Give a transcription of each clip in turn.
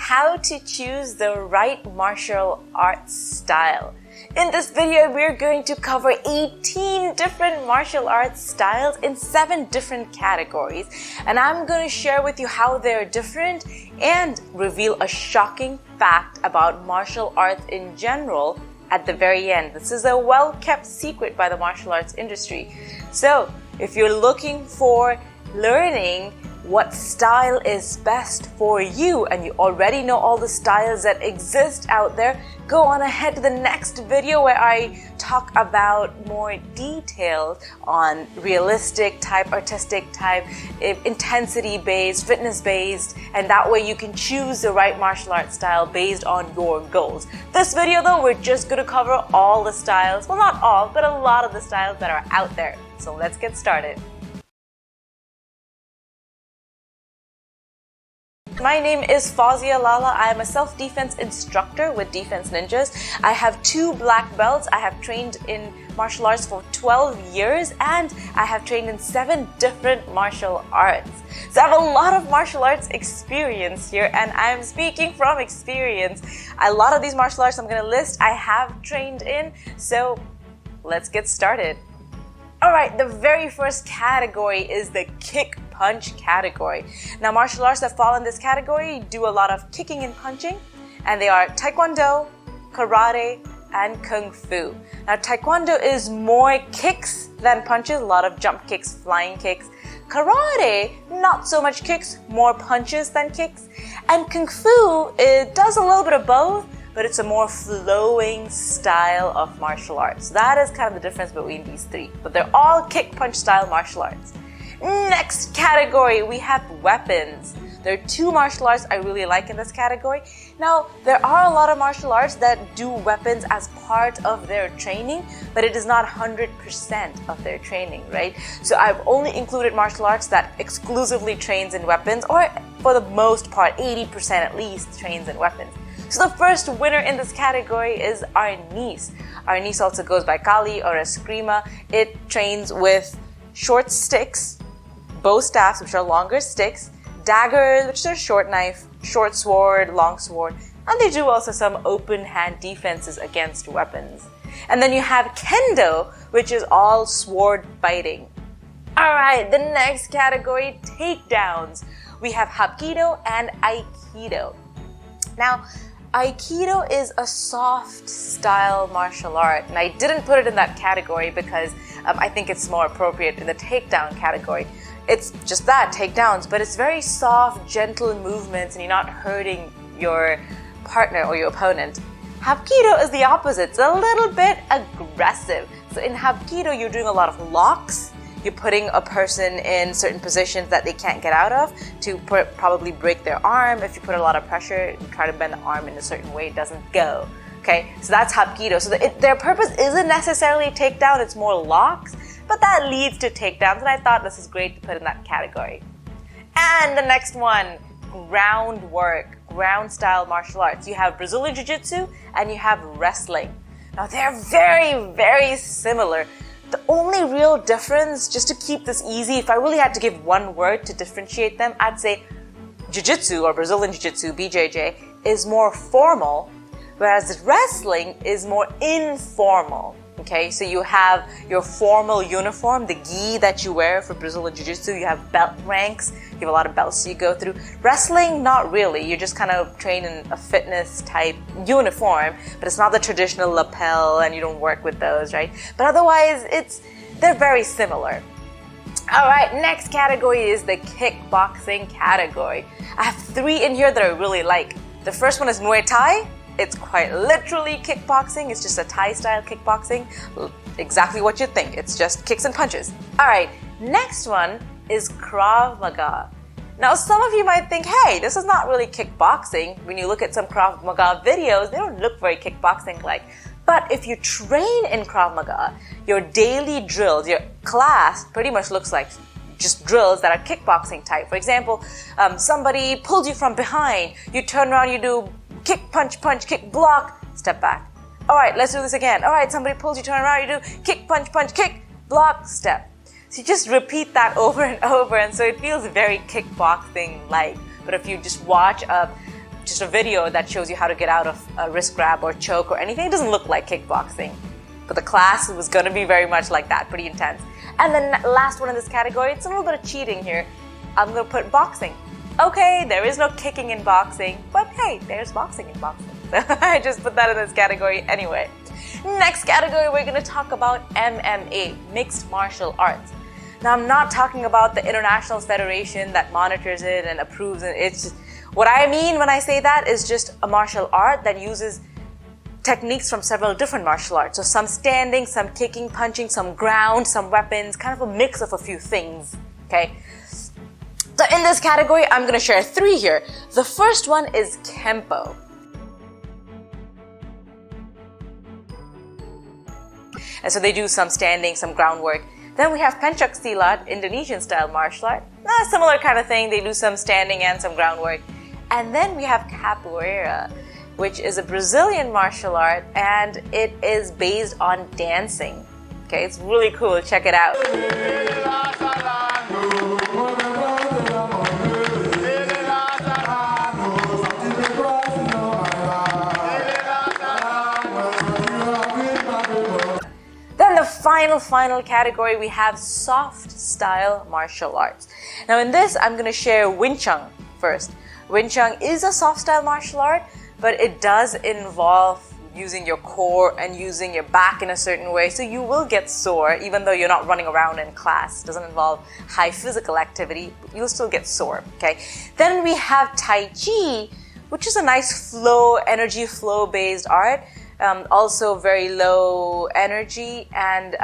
how to choose the right martial arts style. In this video, we're going to cover 18 different martial arts styles in 7 different categories. And I'm going to share with you how they're different and reveal a shocking fact about martial arts in general at the very end. This is a well-kept secret by the martial arts industry. So, if you're looking for learning what style is best for you and you already know all the styles that exist out there, go on ahead to the next video where I talk about more details on realistic type, artistic type, intensity-based, fitness-based, and that way you can choose the right martial arts style based on your goals. This video though, we're just going to cover all the styles, well not all, but a lot of the styles that are out there. So let's get started. My name is Fawzia Lala. I am a self-defense instructor with Defense Ninjas. I have 2 black belts. I have trained in martial arts for 12 years and I have trained in 7 different martial arts. So I have a lot of martial arts experience here and I'm speaking from experience. A lot of these martial arts I'm going to list I have trained in, so let's get started. Alright, the very first category is the kick punch category. Now, martial arts that fall in this category do a lot of kicking and punching, and they are Taekwondo, Karate, and Kung Fu. Now, Taekwondo is more kicks than punches, a lot of jump kicks, flying kicks. Karate, not so much kicks, more punches than kicks. And Kung Fu, it does a little bit of both, but it's a more flowing style of martial arts. That is kind of the difference between these 3, but they're all kick-punch style martial arts. Next category, we have weapons. There are 2 martial arts I really like in this category. Now, there are a lot of martial arts that do weapons as part of their training, but it is not 100% of their training, right? So I've only included martial arts that exclusively trains in weapons, or for the most part, 80% at least trains in weapons. So the first winner in this category is Arnis. Arnis also goes by Kali or Eskrima. It trains with short sticks, bow staffs, which are longer sticks, daggers, which are short knife, short sword, long sword, and they do also some open hand defenses against weapons. And then you have Kendo, which is all sword fighting. Alright, the next category, takedowns. We have Hapkido and Aikido. Now, Aikido is a soft style martial art, and I didn't put it in that category because I think it's more appropriate in the takedown category. It's just that, takedowns, but it's very soft, gentle movements and you're not hurting your partner or your opponent. Hapkido is the opposite. It's a little bit aggressive. So in Hapkido, you're doing a lot of locks. You're putting a person in certain positions that they can't get out of to probably break their arm. If you put a lot of pressure and try to bend the arm in a certain way, it doesn't go. Okay, so that's Hapkido. So their purpose isn't necessarily takedown, it's more locks, but that leads to takedowns, and I thought this is great to put in that category. And the next one, groundwork, ground style martial arts. You have Brazilian Jiu-Jitsu and you have wrestling. Now they're very, very similar. The only real difference, just to keep this easy, if I really had to give one word to differentiate them, I'd say Jiu-Jitsu or Brazilian Jiu-Jitsu, BJJ, is more formal, whereas wrestling is more informal. Okay, so you have your formal uniform, the gi that you wear for Brazilian Jiu-Jitsu, you have belt ranks, you have a lot of belts you go through. Wrestling, not really, you just kind of train in a fitness type uniform, but it's not the traditional lapel and you don't work with those, right? But otherwise, they're very similar. Alright, next category is the kickboxing category. I have 3 in here that I really like. The first one is Muay Thai. It's quite literally kickboxing. It's just a Thai-style kickboxing. Exactly what you think. It's just kicks and punches. Alright, next one is Krav Maga. Now, some of you might think, hey, this is not really kickboxing. When you look at some Krav Maga videos, they don't look very kickboxing-like. But if you train in Krav Maga, your daily drills, your class pretty much looks like just drills that are kickboxing type. For example, somebody pulled you from behind. You turn around, you do kick, punch, punch, kick, block, step back. All right, let's do this again. All right, somebody pulls you, turn around, you do kick, punch, punch, kick, block, step. So you just repeat that over and over, and so it feels very kickboxing-like. But if you just watch a just a video that shows you how to get out of a wrist grab or choke or anything. It doesn't look like kickboxing. But the class was going to be very much like that, pretty intense. And then last one in this category, it's a little bit of cheating here. I'm going to put boxing. Okay, there is no kicking in boxing, but hey, there's boxing in boxing. So I just put that in this category anyway. Next category, we're going to talk about MMA, mixed martial arts. Now, I'm not talking about the International Federation that monitors it and approves it. It's just, what I mean when I say that is just a martial art that uses techniques from several different martial arts. So some standing, some kicking, punching, some ground, some weapons, kind of a mix of a few things, okay? So in this category, I'm going to share 3 here. The first one is Kempo. And so they do some standing, some groundwork. Then we have Pencak Silat, Indonesian style martial art. Similar kind of thing. They do some standing and some groundwork. And then we have Capoeira, which is a Brazilian martial art, and it is based on dancing. Okay, it's really cool. Check it out. Then the final category, we have soft style martial arts. Now in this, I'm going to share Wing Chun first. Wing Chun is a soft style martial art, but it does involve using your core and using your back in a certain way, so you will get sore even though you're not running around in class. It doesn't involve high physical activity, but you'll still get sore, okay? Then we have Tai Chi, which is a nice flow, energy flow based art. Also very low energy, and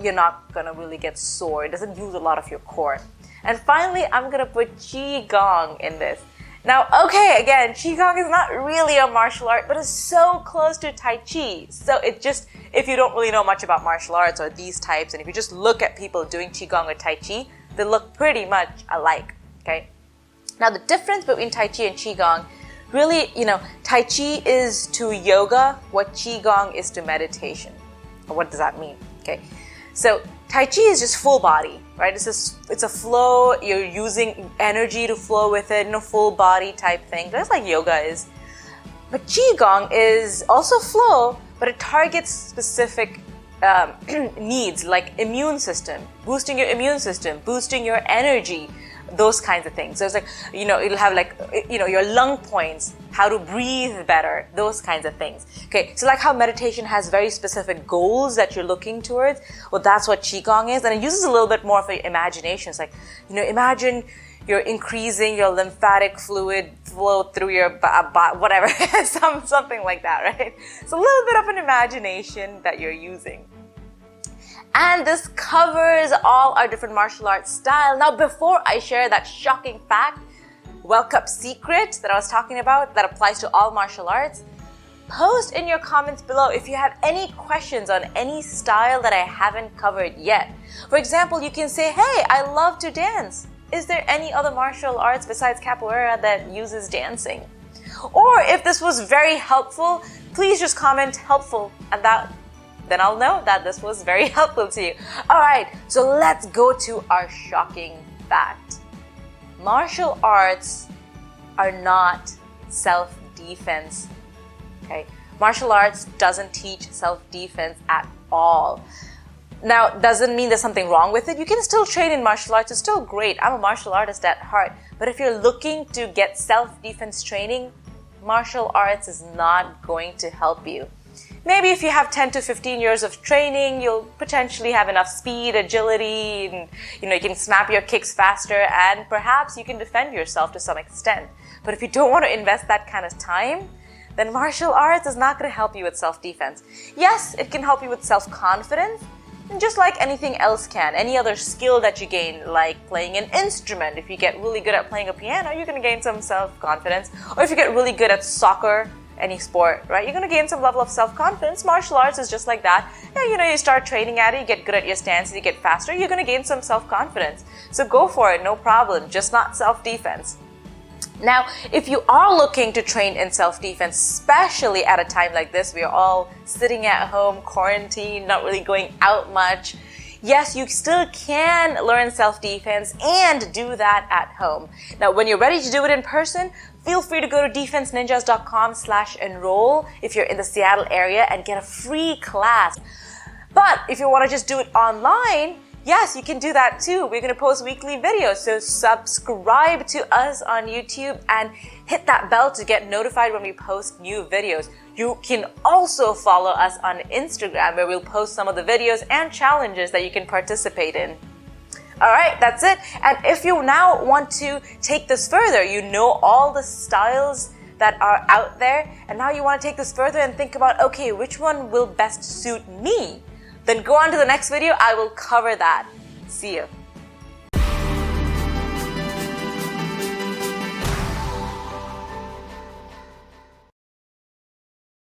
you're not gonna really get sore. It doesn't use a lot of your core. And finally, I'm gonna put Qigong in this. Now, okay, again, Qigong is not really a martial art, but it's so close to Tai Chi. So it just, if you don't really know much about martial arts or these types, and if you just look at people doing Qigong or Tai Chi, they look pretty much alike, okay? Now, the difference between Tai Chi and Qigong, really, Tai Chi is to yoga what Qigong is to meditation. What does that mean, okay? So Tai Chi is just full body, right? It's a flow. You're using energy to flow with it, full body type thing, just like yoga is. But Qigong is also flow, but it targets specific needs like immune system, boosting your immune system, boosting your energy, those kinds of things. So it's like, it'll have like, your lung points, how to breathe better, those kinds of things. Okay, so like how meditation has very specific goals that you're looking towards, well, that's what Qigong is. And it uses a little bit more of your imagination. It's like, imagine you're increasing your lymphatic fluid flow through your whatever, something like that, right? So a little bit of an imagination that you're using. And this covers all our different martial arts style. Now, before I share that shocking fact, World Cup secret that I was talking about that applies to all martial arts, post in your comments below if you have any questions on any style that I haven't covered yet. For example, you can say, hey, I love to dance. Is there any other martial arts besides capoeira that uses dancing? Or if this was very helpful, please just comment helpful, and then I'll know that this was very helpful to you. All right, so let's go to our shocking fact. Martial arts are not self-defense, okay? Martial arts doesn't teach self-defense at all. Now, doesn't mean there's something wrong with it. You can still train in martial arts. It's still great. I'm a martial artist at heart. But if you're looking to get self-defense training, martial arts is not going to help you. Maybe if you have 10 to 15 years of training, you'll potentially have enough speed, agility, and you can snap your kicks faster, and perhaps you can defend yourself to some extent. But if you don't want to invest that kind of time, then martial arts is not going to help you with self-defense. Yes, it can help you with self-confidence, and just like anything else can. Any other skill that you gain, like playing an instrument. If you get really good at playing a piano, you're going to gain some self-confidence. Or if you get really good at soccer, any sport, right? You're going to gain some level of self-confidence. Martial arts is just like that. Yeah, you start training at it, you get good at your stances, you get faster, you're going to gain some self-confidence. So go for it, no problem, just not self-defense. Now, if you are looking to train in self-defense, especially at a time like this, we are all sitting at home, quarantined, not really going out much. Yes, you still can learn self-defense and do that at home. Now, when you're ready to do it in person, feel free to go to defenseninjas.com/enroll if you're in the Seattle area and get a free class. But if you want to just do it online, yes, you can do that too. We're going to post weekly videos. So subscribe to us on YouTube and hit that bell to get notified when we post new videos. You can also follow us on Instagram where we'll post some of the videos and challenges that you can participate in. Alright, that's it. And if you now want to take this further, you know all the styles that are out there, and now you want to take this further and think about, okay, which one will best suit me? Then go on to the next video. I will cover that. See you.